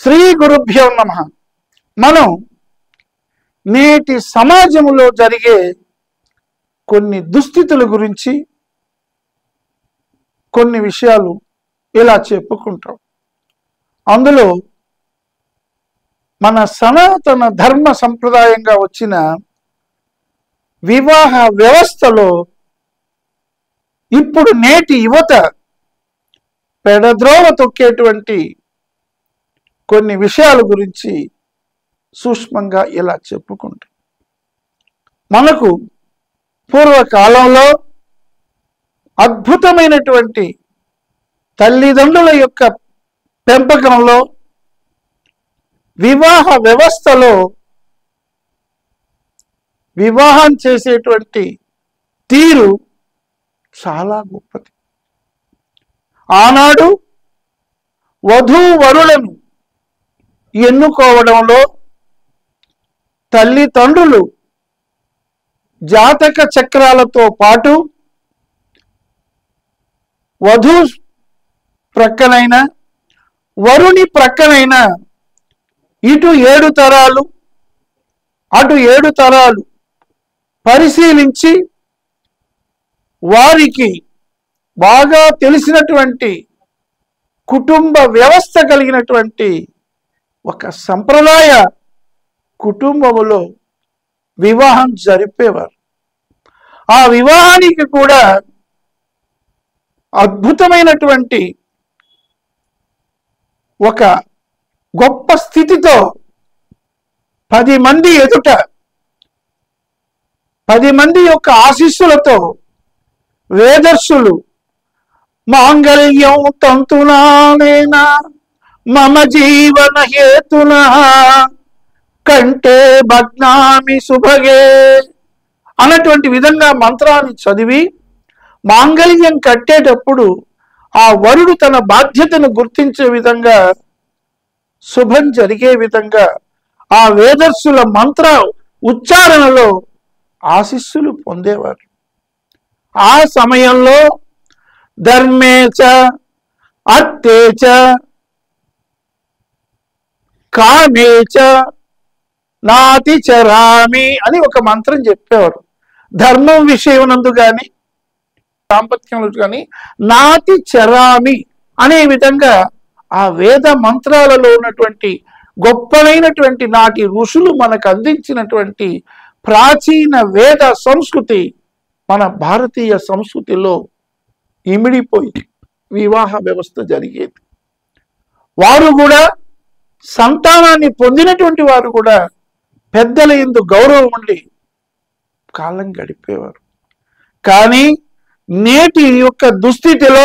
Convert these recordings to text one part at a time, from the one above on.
శ్రీ గురుభ్యో నమః. మనం నేటి సమాజంలో జరిగే కొన్ని దుస్థితుల గురించి కొన్ని విషయాలు ఇలా చెప్పుకుంటాం. అందులో మన సనాతన ధర్మ సంప్రదాయంగా వచ్చిన వివాహ వ్యవస్థలో ఇప్పుడు నేటి యువత పెడద్రోవ తొక్కేటువంటి కొన్ని విషయాల గురించి సూక్ష్మంగా ఇలా చెప్పుకుంటాం. మనకు పూర్వకాలంలో అద్భుతమైనటువంటి తల్లిదండ్రుల యొక్క పెంపకంలో వివాహ వ్యవస్థలో వివాహం చేసేటువంటి తీరు చాలా గొప్పది. ఆనాడు వధూవరులను ఎన్నుకోవడంలో తల్లిదండ్రులు జాతక చక్రాలతో పాటు వధూ ప్రక్కనైనా వరుని ప్రక్కనైనా ఇటు 7 తరాలు అటు 7 తరాలు పరిశీలించి వారికి బాగా తెలిసినటువంటి కుటుంబ వ్యవస్థ కలిగినటువంటి ఒక సంప్రదాయ కుటుంబములో వివాహం జరిపేవారు. ఆ వివాహానికి కూడా అద్భుతమైనటువంటి ఒక గొప్ప స్థితితో 10 మంది ఎదుట 10 మంది యొక్క ఆశీస్సులతో వేదర్శులు మాంగళ్యం తంతునానేనా మమ జీవన హేతున కంటే భగ్నామి శుభగే అన్నటువంటి విధంగా మంత్రాన్ని చదివి మాంగళ్యం కట్టేటప్పుడు ఆ వరుడు తన బాధ్యతను గుర్తించే విధంగా శుభం జరిగే విధంగా ఆ వేదర్శుల మంత్ర ఉచ్చారణలో ఆశీస్సులు పొందేవారు. ఆ సమయంలో ధర్మేచ అత్తేచ కామేచ నాతి చరామి అని ఒక మంత్రం చెప్పేవారు. ధర్మం విషయం నందు కానీ దాంపత్యంలో కానీ నాతి చరామి అనే విధంగా ఆ వేద మంత్రాలలో ఉన్నటువంటి గొప్పనైనటువంటి నాటి ఋషులు మనకు అందించినటువంటి ప్రాచీన వేద సంస్కృతి మన భారతీయ సంస్కృతిలో ఇమిడిపోయి వివాహ వ్యవస్థ జరిగేది. వారు కూడా సంతానాన్ని పొందినటువంటి వారు కూడా పెద్దల యందు గౌరవం ఉండి కాలం గడిపేవారు. కానీ నేటి యొక్క దుస్థితిలో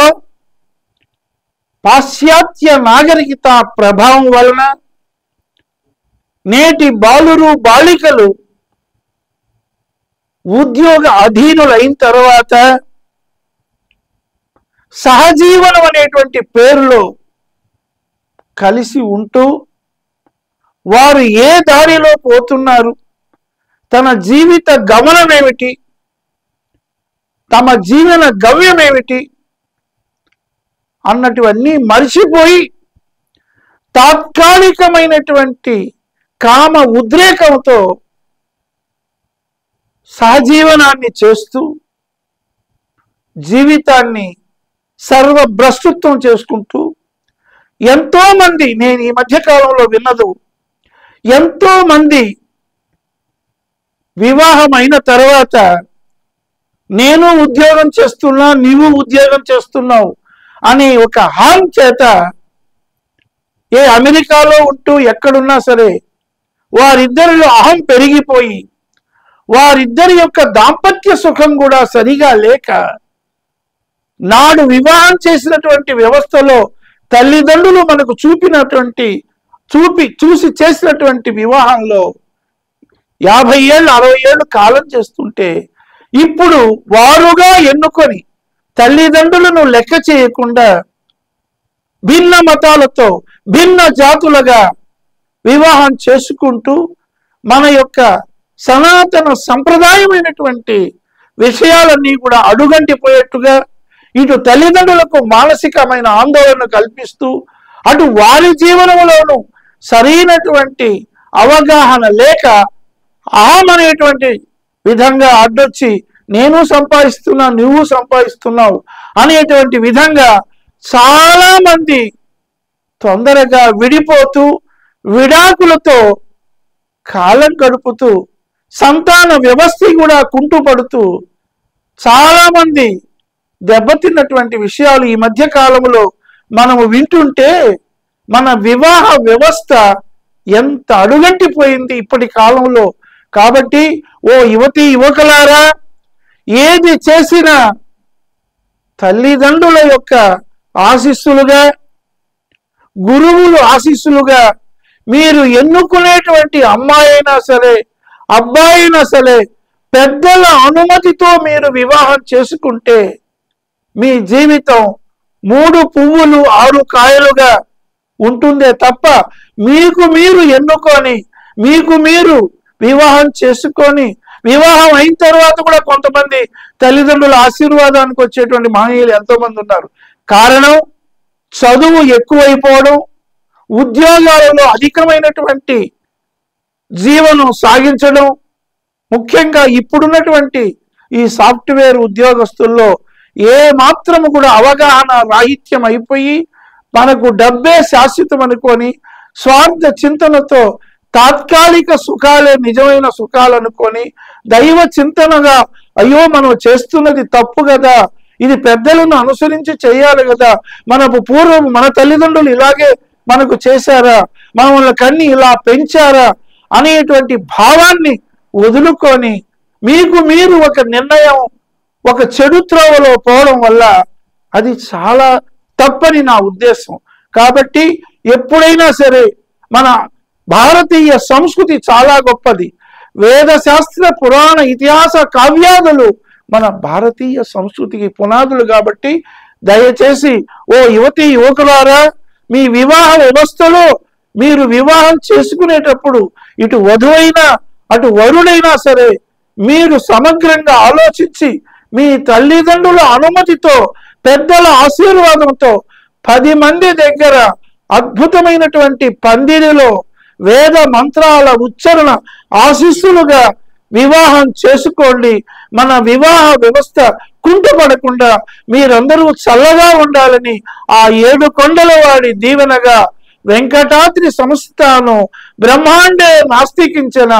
పాశ్చాత్య నాగరికత ప్రభావం వలన నేటి బాలురు బాలికలు ఉద్యోగ అధీనులైన తర్వాత సహజీవనం అనేటువంటి పేరులో కలిసి ఉంటూ వారు ఏ దారిలో పోతున్నారు, తన జీవిత గమనం ఏమిటి, తమ జీవన గమ్యం ఏమిటి అన్నటివన్నీ మరిచిపోయి తాత్కాలికమైనటువంటి కామ ఉద్రేకంతో సహజీవనాన్ని చేస్తూ జీవితాన్ని సర్వభ్రష్టత్వం చేసుకుంటూ ఎంతో మంది, నేను ఈ మధ్యకాలంలో విన్నదు, ఎంతో మంది వివాహం అయిన తర్వాత నేను ఉద్యోగం చేస్తున్నా నీవు ఉద్యోగం చేస్తున్నావు అని ఒక హాం చేత ఏ అమెరికాలో ఉంటూ ఎక్కడున్నా సరే వారిద్దరిలో అహం పెరిగిపోయి వారిద్దరి యొక్క దాంపత్య సుఖం కూడా సరిగా లేక నాడు వివాహం చేసినటువంటి వ్యవస్థలో తల్లిదండ్రులు మనకు చూసి చేసినటువంటి వివాహంలో 50 ఏళ్ళు 60 ఏళ్ళు కాలం చేస్తుంటే ఇప్పుడు వారుగా ఎన్నుకొని తల్లిదండ్రులను లెక్క చేయకుండా భిన్న మతాలతో భిన్న జాతులుగా వివాహం చేసుకుంటూ మన యొక్క సనాతన సంప్రదాయమైనటువంటి విషయాలన్నీ కూడా అడుగంటిపోయేట్టుగా ఇటు తల్లిదండ్రులకు మానసికమైన ఆందోళన కల్పిస్తూ అటు వారి జీవనంలోనూ సరైనటువంటి అవగాహన లేక అహం అనేటువంటి విధంగా అడ్డొచ్చి నేను సంపాదిస్తున్నా నువ్వు సంపాదిస్తున్నావు అనేటువంటి విధంగా చాలా మంది తొందరగా విడిపోతూ విడాకులతో కాలం గడుపుతూ సంతాన వ్యవస్థ కూడా కుంటుపడుతూ చాలా మంది దెబ్బతిన్నటువంటి విషయాలు ఈ మధ్య కాలంలో మనము వింటుంటే మన వివాహ వ్యవస్థ ఎంత అడుగంటిపోయింది ఇప్పటి కాలంలో. కాబట్టి ఓ యువతి యువకులారా, ఏది చేసినా తల్లిదండ్రుల యొక్క ఆశీస్సులుగా, గురువులు ఆశీస్సులుగా, మీరు ఎన్నుకునేటువంటి అమ్మాయి అయినా సరే అబ్బాయి అయినా సరే పెద్దల అనుమతితో మీరు వివాహం చేసుకుంటే మీ జీవితం 3 పువ్వులు 6 కాయలుగా ఉంటుందే తప్ప మీకు మీరు ఎన్నుకొని మీకు మీరు వివాహం చేసుకొని వివాహం అయిన తర్వాత కూడా కొంతమంది తల్లిదండ్రుల ఆశీర్వాదానికి వచ్చేటువంటి మహనీయులు ఎంతో మంది ఉన్నారు. కారణం చదువు ఎక్కువైపోవడం, ఉద్యోగాలలో అధికమైనటువంటి జీవనం సాగించడం, ముఖ్యంగా ఇప్పుడున్నటువంటి ఈ సాఫ్ట్వేర్ ఉద్యోగస్తుల్లో ఏ మాత్రము కూడా అవగాహన రాహిత్యం అయిపోయి మనకు డబ్బే శాశ్వతం అనుకొని స్వార్థ చింతనతో తాత్కాలిక సుఖాలే నిజమైన సుఖాలు అనుకొని దైవ చింతనగా అయ్యో మనం చేస్తున్నది తప్పు కదా, ఇది పెద్దలను అనుసరించి చేయాలి కదా, మనకు పూర్వం మన తల్లిదండ్రులు ఇలాగే మనకు చేశారా, మనల్ని కన్ని ఇలా పెంచారా అనేటువంటి భావాన్ని వదులుకొని మీకు మీరు ఒక నిర్ణయం ఒక చెడు త్రోవలో పోవడం వల్ల అది చాలా తప్పని నా ఉద్దేశం. కాబట్టి ఎప్పుడైనా సరే మన భారతీయ సంస్కృతి చాలా గొప్పది. వేద శాస్త్ర పురాణ ఇతిహాస కావ్యాదులు మన భారతీయ సంస్కృతికి పునాదులు. కాబట్టి దయచేసి ఓ యువతి యువకులారా, మీ వివాహ వ్యవస్థలో మీరు వివాహం చేసుకునేటప్పుడు ఇటు వధువైనా అటు వరుడైనా సరే మీరు సమగ్రంగా ఆలోచించి మీ తల్లిదండ్రుల అనుమతితో పెద్దల ఆశీర్వాదంతో 10 మంది దగ్గర అద్భుతమైనటువంటి పందిరిలో వేద మంత్రాల ఉచ్చరణ ఆశీస్సులుగా వివాహం చేసుకోండి. మన వివాహ వ్యవస్థ కుంటుపడకుండా మీరందరూ చల్లగా ఉండాలని ఆ 7 కొండల వాడి దీవెనగా వెంకటాద్రి సంస్థాను బ్రహ్మాండే నాస్తికించిన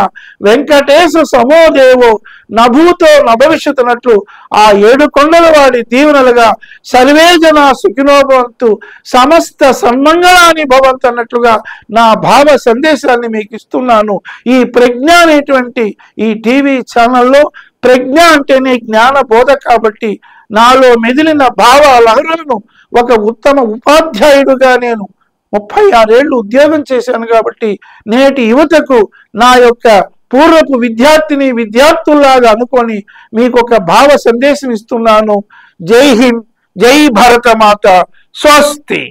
వెంకటేశ సమోదేవో నభూతో నభవిష్యతనట్లు ఆ 7 కొండల వాడి దీవెనలుగా సర్వే జన సుఖినోభవంతు సమస్త సన్మంగళాని భవంతు అన్నట్లుగా నా భావ సందేశాన్ని మీకు ఇస్తున్నాను. ఈ ప్రజ్ఞ అనేటువంటి ఈ టీవీ ఛానల్లో ప్రజ్ఞ అంటేనే జ్ఞాన బోధ. కాబట్టి నాలో మెదిలిన భావ లహరులను ఒక ఉత్తమ ఉపాధ్యాయుడుగా నేను 36 ఏళ్ళు ఉద్యోగం చేశాను. కాబట్టి నేటి యువతకు నా యొక్క పూర్వపు విద్యార్థిని విద్యార్థుల్లాగా అనుకొని మీకు ఒక భావ సందేశం ఇస్తున్నాను. జై హింద్, జై భారత మాత, స్వస్తి.